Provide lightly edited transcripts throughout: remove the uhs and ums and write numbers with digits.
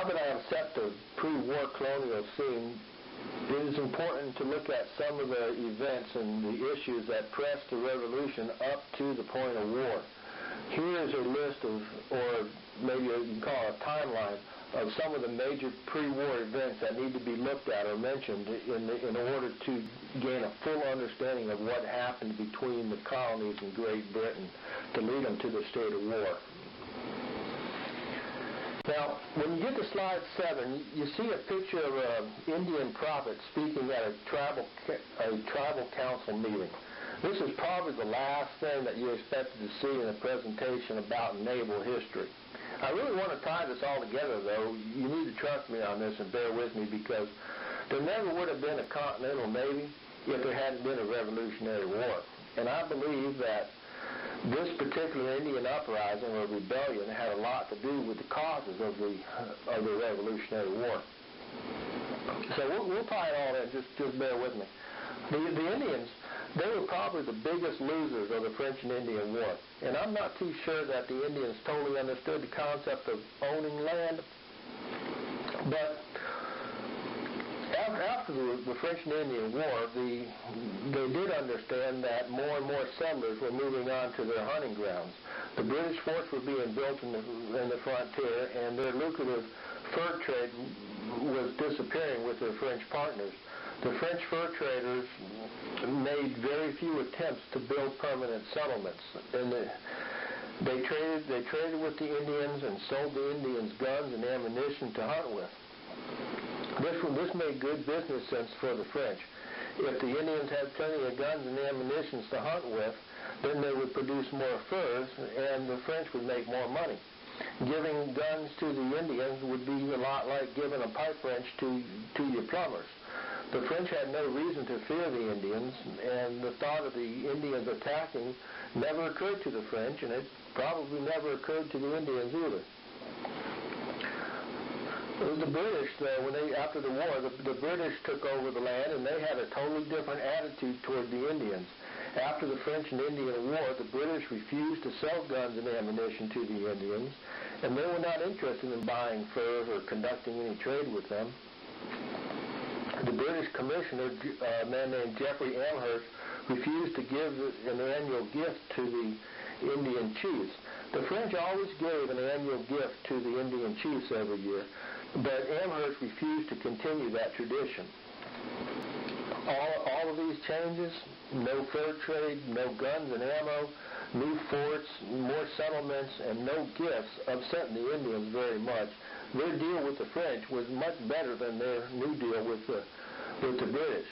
Now that I have set the pre-war colonial scene, it is important to look at some of the events and the issues that pressed the revolution up to the point of war. Here is a list of, or maybe you can call it a timeline, of some of the major pre-war events that need to be looked at or mentioned in order to gain a full understanding of what happened between the colonies and Great Britain to lead them to the state of war. Now, when you get to slide 7, you see a picture of an Indian prophet speaking at a tribal council meeting. This is probably the last thing that you expected to see in a presentation about naval history. I really want to tie this all together, though. You need to trust me on this and bear with me, because there never would have been a Continental Navy if there hadn't been a Revolutionary War. And I believe that this particular Indian uprising or rebellion had a lot to do with the causes of the Revolutionary War. So we'll tie it all in. Just bear with me. The Indians, they were probably the biggest losers of the French and Indian War. And I'm not too sure that the Indians totally understood the concept of owning land. But after the French and Indian War, they did understand that more and more settlers were moving on to their hunting grounds. The British forts were being built in the frontier, and their lucrative fur trade was disappearing with their French partners. The French fur traders made very few attempts to build permanent settlements, and they traded with the Indians and sold the Indians guns and ammunition to hunt with. This made good business sense for the French. If the Indians had plenty of guns and ammunition to hunt with, then they would produce more furs, and the French would make more money. Giving guns to the Indians would be a lot like giving a pipe wrench to your plumbers. The French had no reason to fear the Indians, and the thought of the Indians attacking never occurred to the French, and it probably never occurred to the Indians either. The British, after the war, the British took over the land, and they had a totally different attitude toward the Indians. After the French and Indian War, the British refused to sell guns and ammunition to the Indians, and they were not interested in buying furs or conducting any trade with them. The British commissioner, a man named Geoffrey Amherst, refused to give an annual gift to the Indian chiefs. The French always gave an annual gift to the Indian chiefs every year, but Amherst refused to continue that tradition. All of these changes, no fur trade, no guns and ammo, new forts, more settlements, and no gifts, upset the Indians very much. Their deal with the French was much better than their new deal with the British.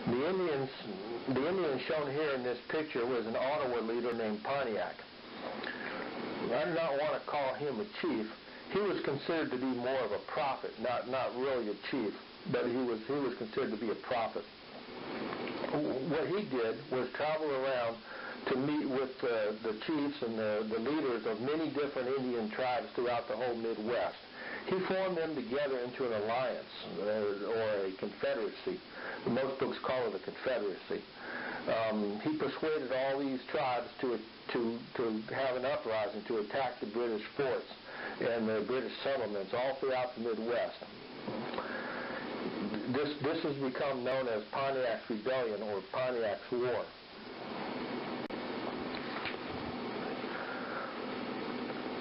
The Indian shown here in this picture was an Ottawa leader named Pontiac. I do not want to call him a chief. He was considered to be more of a prophet, not really a chief, but he was considered to be a prophet. What he did was travel around to meet with the chiefs and the leaders of many different Indian tribes throughout the whole Midwest. He formed them together into an alliance or a confederacy. Most books call it a confederacy. He persuaded all these tribes to have an uprising to attack the British forts and the British settlements all throughout the Midwest. This has become known as Pontiac's Rebellion or Pontiac's War.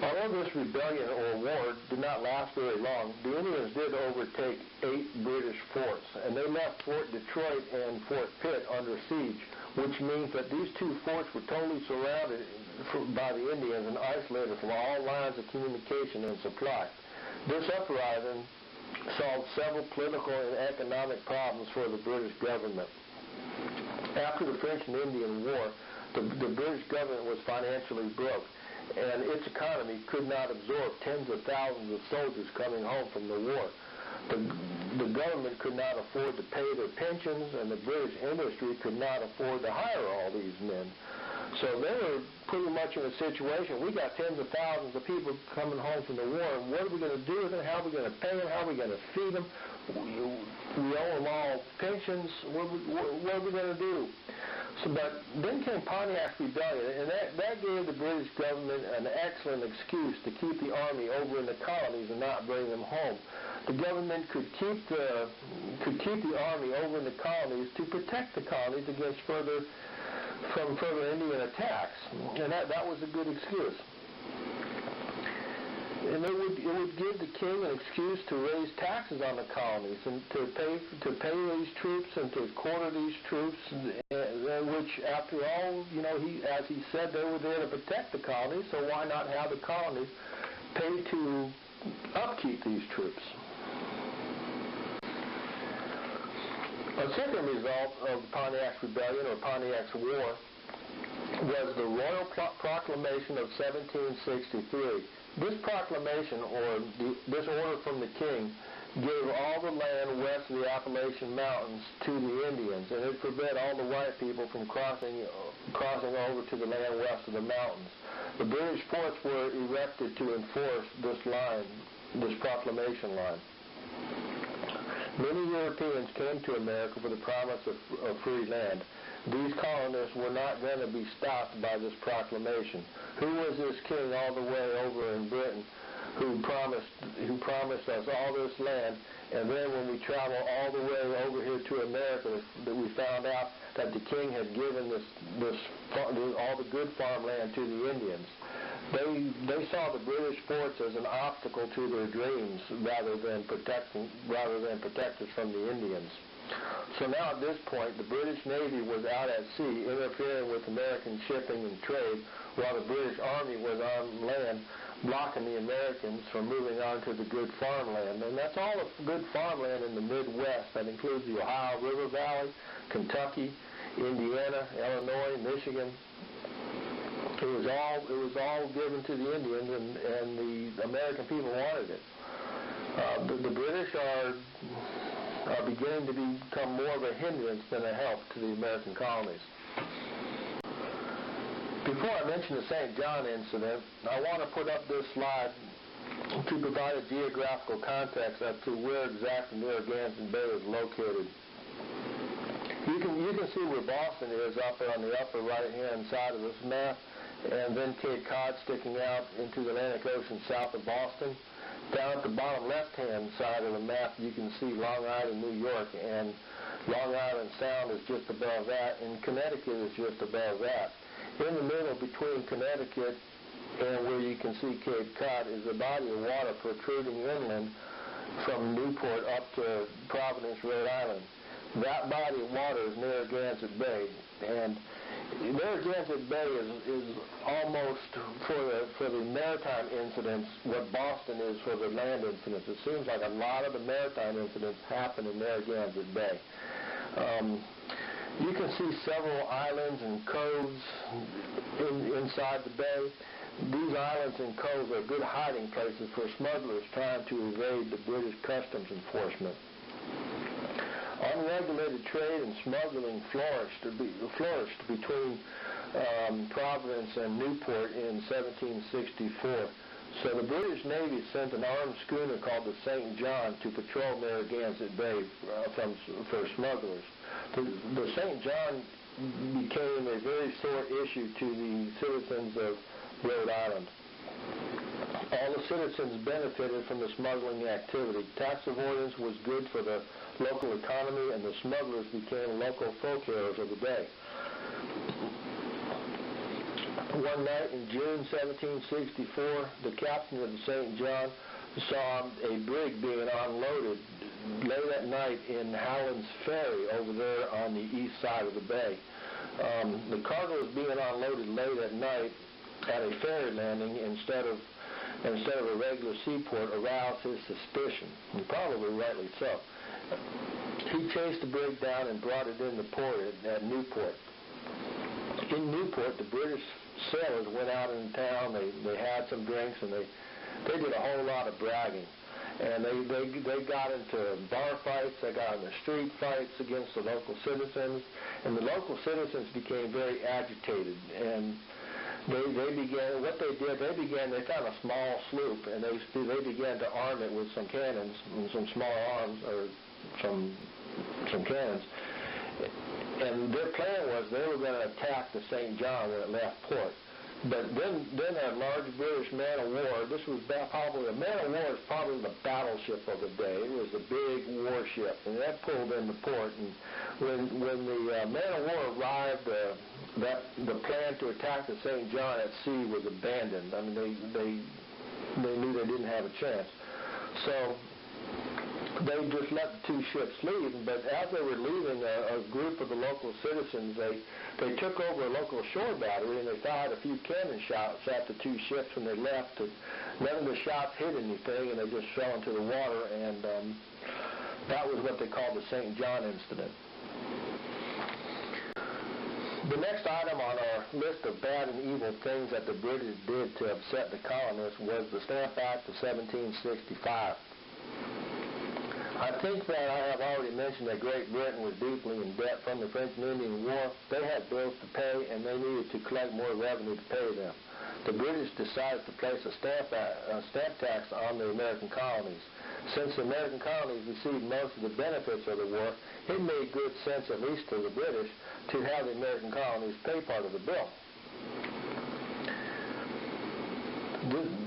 Although this rebellion or war did not last very long, the Indians did overtake 8 British forts, and they left Fort Detroit and Fort Pitt under siege, which means that these 2 forts were totally surrounded by the Indians and isolated from all lines of communication and supply. This uprising solved several political and economic problems for the British government. After the French and Indian War, the British government was financially broke, and its economy could not absorb tens of thousands of soldiers coming home from the war. The government could not afford to pay their pensions, and the British industry could not afford to hire all these men. So they were pretty much in a situation, we got tens of thousands of people coming home from the war, and what are we going to do with them? How are we going to pay them? How are we going to feed them? We owe them all pensions. What are we going to do? But then came Pontiac's rebellion, and that gave the British government an excellent excuse to keep the army over in the colonies and not bring them home. The government could keep the army over in the colonies to protect the colonies against further Indian attacks, and that was a good excuse. And it would give the king an excuse to raise taxes on the colonies and to pay these troops and to quarter these troops, which, after all, as he said, they were there to protect the colonies. So why not have the colonies pay to upkeep these troops? A second result of Pontiac's rebellion, or Pontiac's war, was the Royal Proclamation of 1763. This proclamation, or this order from the king, gave all the land west of the Appalachian Mountains to the Indians, and it forbade all the white people from crossing over to the land west of the mountains. The British forts were erected to enforce this proclamation line. Many Europeans came to America for the promise of free land. These colonists were not going to be stopped by this proclamation. Who was this king all the way over in Britain who promised us all this land, and then when we travel all the way over here to America, that we found out that the king had given all the good farmland to the Indians? They saw the British forts as an obstacle to their dreams rather than protectors from the Indians. So now at this point, the British Navy was out at sea interfering with American shipping and trade, while the British Army was on land blocking the Americans from moving on to the good farmland. And that's all the good farmland in the Midwest. That includes the Ohio River Valley, Kentucky, Indiana, Illinois, Michigan. It was all given to the Indians, and the American people wanted it. The British are beginning to become more of a hindrance than a help to the American colonies. Before I mention the St. John incident, I want to put up this slide to provide a geographical context as to where exactly Narragansett Bay is located. You can see where Boston is up on the upper right-hand side of this map, and then Cape Cod sticking out into the Atlantic Ocean south of Boston. Down at the bottom left-hand side of the map, you can see Long Island, New York, and Long Island Sound is just above that, and Connecticut is just above that. In the middle between Connecticut and where you can see Cape Cod is a body of water protruding inland from Newport up to Providence, Rhode Island. That body of water is Narragansett Bay, and Narragansett Bay is almost, for the maritime incidents, what Boston is for the land incidents. It seems like a lot of the maritime incidents happen in Narragansett Bay. You can see several islands and coves inside the bay. These islands and coves are good hiding places for smugglers trying to evade the British customs enforcement. Unregulated trade and smuggling flourished between Providence and Newport in 1764. So the British Navy sent an armed schooner called the St. John to patrol Narragansett Bay for smugglers. The St. John became a very sore issue to the citizens of Rhode Island. All the citizens benefited from the smuggling activity. Tax avoidance was good for the local economy, and the smugglers became local folk heroes of the day. One night in June 1764, the captain of the St. John saw a brig being unloaded late at night in Howland's Ferry over there on the east side of the bay. The cargo was being unloaded late at night at a ferry landing instead of a regular seaport, aroused his suspicion, and probably rightly so. He chased the brig down and brought it into port at Newport. In Newport, the British sailors went out in town. They had some drinks, and they did a whole lot of bragging. and they got into bar fights, they got into street fights against the local citizens, and the local citizens became very agitated, and they found a small sloop, and they began to arm it with some cannons, some small arms, or some cannons. And their plan was they were going to attack the St. John when it left port. But then a large British man-of-war, a man-of-war is probably the battleship of the day. It was a big warship, and that pulled into port. And when the man-of-war arrived, the plan to attack the St. John at sea was abandoned. I mean, they knew they didn't have a chance. So they just let the two ships leave, but as they were leaving, a group of the local citizens, they took over a local shore battery, and they fired a few cannon shots at the two ships when they left. None of the shots hit anything, and they just fell into the water, and that was what they called the St. John incident. The next item on our list of bad and evil things that the British did to upset the colonists was the Stamp Act of 1765. I think that I have already mentioned that Great Britain was deeply in debt from the French and Indian War. They had bills to pay, and they needed to collect more revenue to pay them. The British decided to place a stamp tax on the American colonies. Since the American colonies received most of the benefits of the war, it made good sense, at least to the British, to have the American colonies pay part of the bill.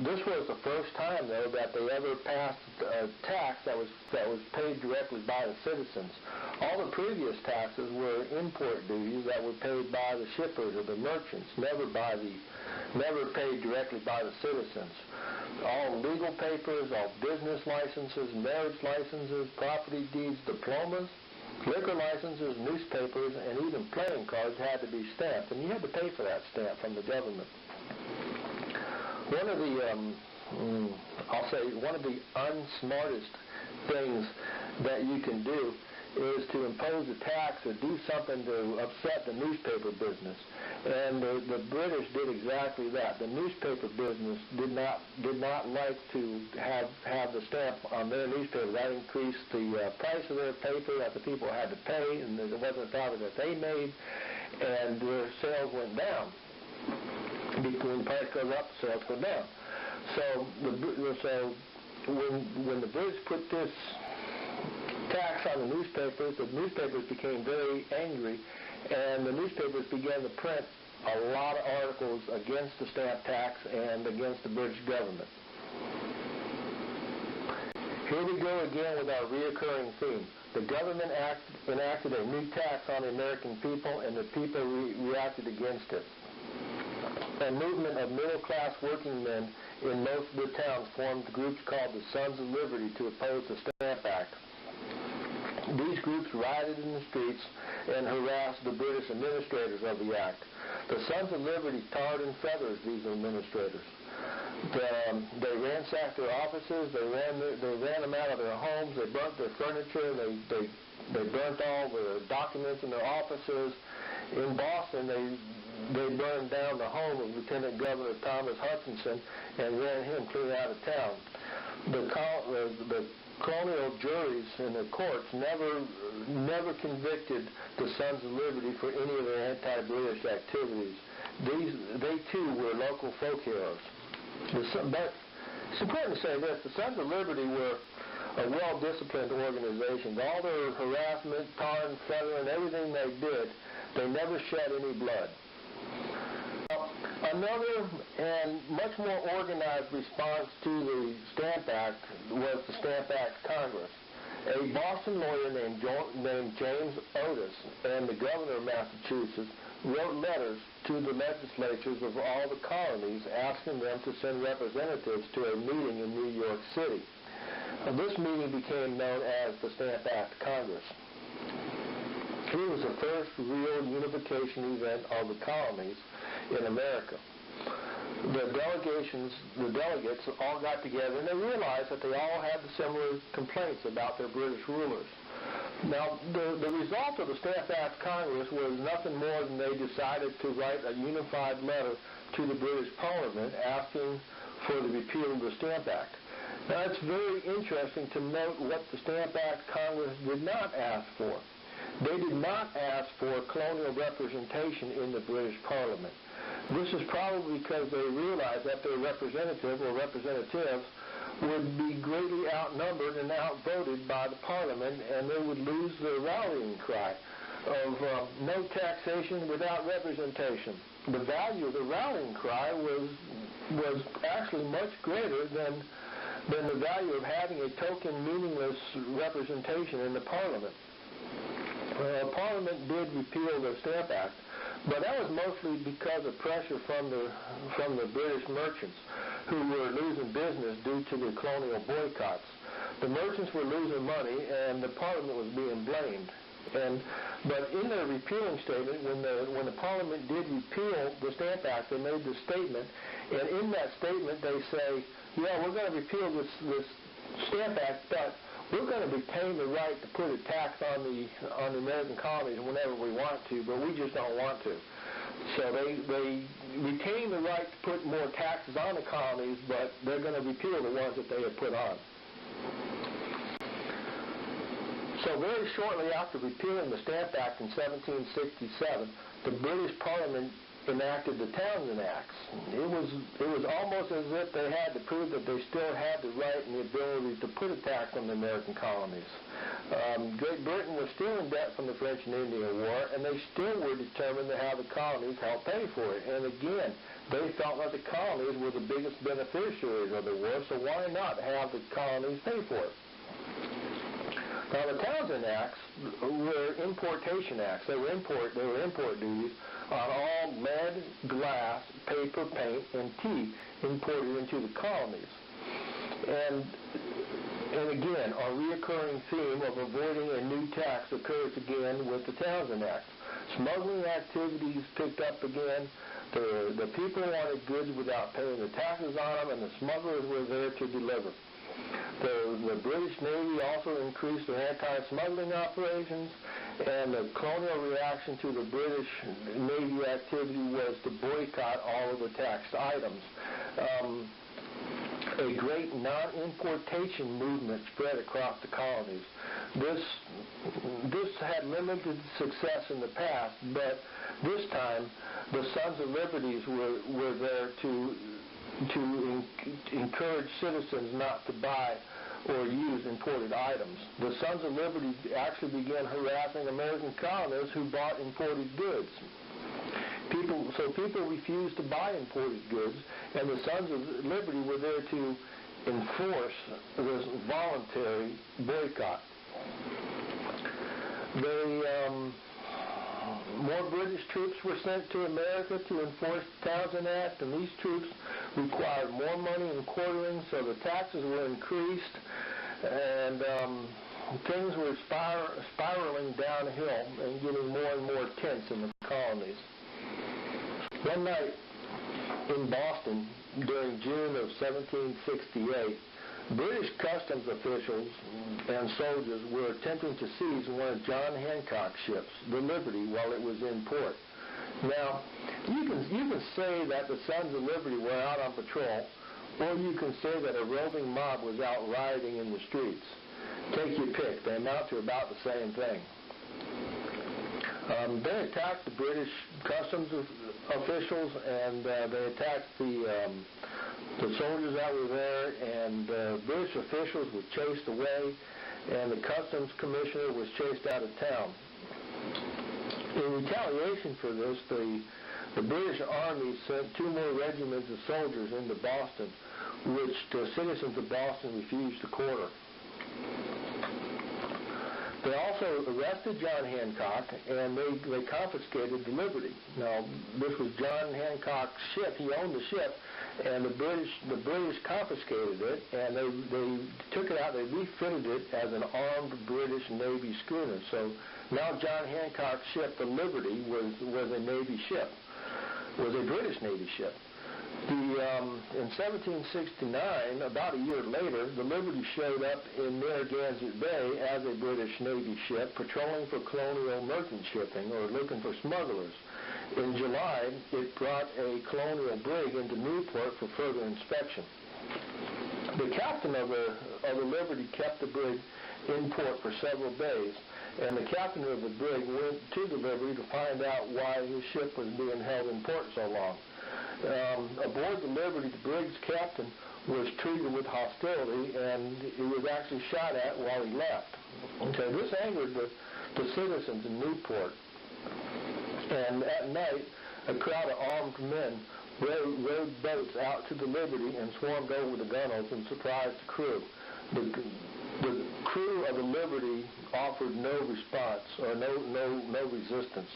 This was the first time, though, that they ever passed a tax that was paid directly by the citizens. All the previous taxes were import duties that were paid by the shippers or the merchants, never paid directly by the citizens. All legal papers, all business licenses, marriage licenses, property deeds, diplomas, liquor licenses, newspapers, and even playing cards had to be stamped, and you had to pay for that stamp from the government. One of the unsmartest things that you can do is to impose a tax or do something to upset the newspaper business. And the British did exactly that. The newspaper business did not like to have the stamp on their newspaper. That increased the price of their paper that the people had to pay, and it wasn't a profit that they made, and their sales went down. When the price goes up, sales go down. So when the British put this tax on the newspapers became very angry, and the newspapers began to print a lot of articles against the stamp tax and against the British government. Here we go again with our reoccurring theme. The government enacted a new tax on the American people, and the people reacted against it. A movement of middle-class working men in most of the towns formed groups called the Sons of Liberty to oppose the Stamp Act. These groups rioted in the streets and harassed the British administrators of the act. The Sons of Liberty tarred and feathered these administrators. They ransacked their offices. They ran them out of their homes. They burnt their furniture. They burnt all the documents in their offices. In Boston, they burned down the home of Lieutenant Governor Thomas Hutchinson and ran him clear out of town. The colonial juries in the courts never convicted the Sons of Liberty for any of their anti-British activities. They too were local folk heroes. But it's important to say this: the Sons of Liberty were a well-disciplined organization. All their harassment, tar and feather, and everything they did, they never shed any blood. Another and much more organized response to the Stamp Act was the Stamp Act Congress. A Boston lawyer named James Otis and the governor of Massachusetts wrote letters to the legislatures of all the colonies asking them to send representatives to a meeting in New York City. This meeting became known as the Stamp Act Congress. It was the first real unification event of the colonies in America. The delegates all got together, and they realized that they all had similar complaints about their British rulers. Now, the result of the Stamp Act Congress was nothing more than they decided to write a unified letter to the British Parliament asking for the repeal of the Stamp Act. Now, it's very interesting to note what the Stamp Act Congress did not ask for. They did not ask for colonial representation in the British Parliament. This is probably because they realized that their representative or representatives would be greatly outnumbered and outvoted by the Parliament, and they would lose the rallying cry of no taxation without representation. The value of the rallying cry was actually much greater than the value of having a token, meaningless representation in the Parliament. Parliament did repeal the Stamp Act, but that was mostly because of pressure from the British merchants who were losing business due to the colonial boycotts. The merchants were losing money, and the Parliament was being blamed. But in their repealing statement, when the Parliament did repeal the Stamp Act, they made this statement, and in that statement they say, yeah, we're going to repeal this Stamp Act, but we're going to retain the right to put a tax on the American colonies whenever we want to, but we just don't want to. So they retain the right to put more taxes on the colonies, but they're going to repeal the ones that they have put on. So very shortly after repealing the Stamp Act in 1767, the British Parliament enacted the Townshend Acts. It was almost as if they had to prove that they still had the right and the ability to put a tax on the American colonies. Great Britain was still in debt from the French and Indian War, and they still were determined to have the colonies help pay for it. And again, they felt that the colonies were the biggest beneficiaries of the war, so why not have the colonies pay for it? Now, the Townshend Acts were importation acts. They were import duties on all lead, glass, paper, paint, and tea imported into the colonies. And again, our reoccurring theme of avoiding a new tax occurs again with the Townshend Acts. Smuggling activities picked up again. The people wanted goods without paying the taxes on them, and the smugglers were there to deliver. The British Navy also increased their anti-smuggling operations, and the colonial reaction to the British Navy activity was to boycott all of the taxed items. A great non-importation movement spread across the colonies. This had limited success in the past, but this time the Sons of Liberties were there to encourage citizens not to buy or use imported items. The Sons of Liberty actually began harassing American colonists who bought imported goods. People refused to buy imported goods, and the Sons of Liberty were there to enforce this voluntary boycott. More British troops were sent to America to enforce the Townshend Act, and these troops required more money in quartering, so the taxes were increased, and things were spiraling downhill and getting more and more tense in the colonies. One night in Boston during June of 1768, British customs officials and soldiers were attempting to seize one of John Hancock's ships, the Liberty, while it was in port. Now, you can say that the Sons of Liberty were out on patrol, or you can say that a roving mob was out rioting in the streets. Take your pick. They amount to about the same thing. They attacked the British customs officials, and they attacked the soldiers that were there, and British officials were chased away, and the customs commissioner was chased out of town. In retaliation for this, the British Army sent 2 more regiments of soldiers into Boston, which the citizens of Boston refused to quarter. They also arrested John Hancock, and they confiscated the Liberty. Now, this was John Hancock's ship. He owned the ship, and the British confiscated it, and they took it out. They refitted it as an armed British Navy schooner. So now John Hancock's ship, the Liberty, was a Navy ship, was a British Navy ship. In 1769, about a year later, the Liberty showed up in Narragansett Bay as a British Navy ship patrolling for colonial merchant shipping or looking for smugglers. In July, it brought a colonial brig into Newport for further inspection. The captain of the Liberty kept the brig in port for several days, and the captain of the brig went to the Liberty to find out why his ship was being held in port so long. Aboard the Liberty, the brig's captain was treated with hostility, and he was actually shot at while he left. Okay, this angered the citizens in Newport, and at night, a crowd of armed men rowed boats out to the Liberty and swarmed over the gunwales and surprised the crew. The crew of the Liberty offered no response or no resistance.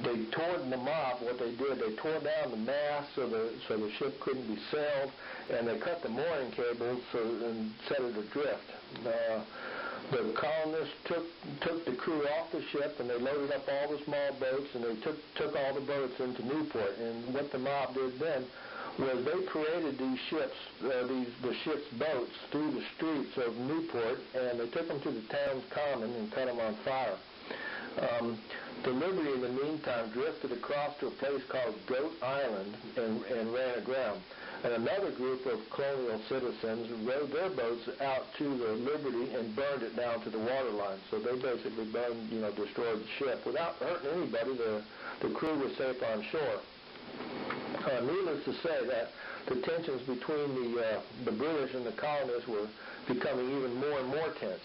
They tore the mob. What they did, they tore down the mast so the ship couldn't be sailed, and they cut the mooring cables and set it adrift. The colonists took the crew off the ship, and they loaded up all the small boats, and they took all the boats into Newport. And what the mob did then was they paraded these ships, the ship's boats, through the streets of Newport, and they took them to the town's common and set them on fire. The Liberty, in the meantime, drifted across to a place called Goat Island and ran aground. And another group of colonial citizens rowed their boats out to the Liberty and burned it down to the waterline. So they basically destroyed the ship. Without hurting anybody, the crew was safe on shore. Needless to say that the tensions between the British and the colonists were becoming even more and more tense.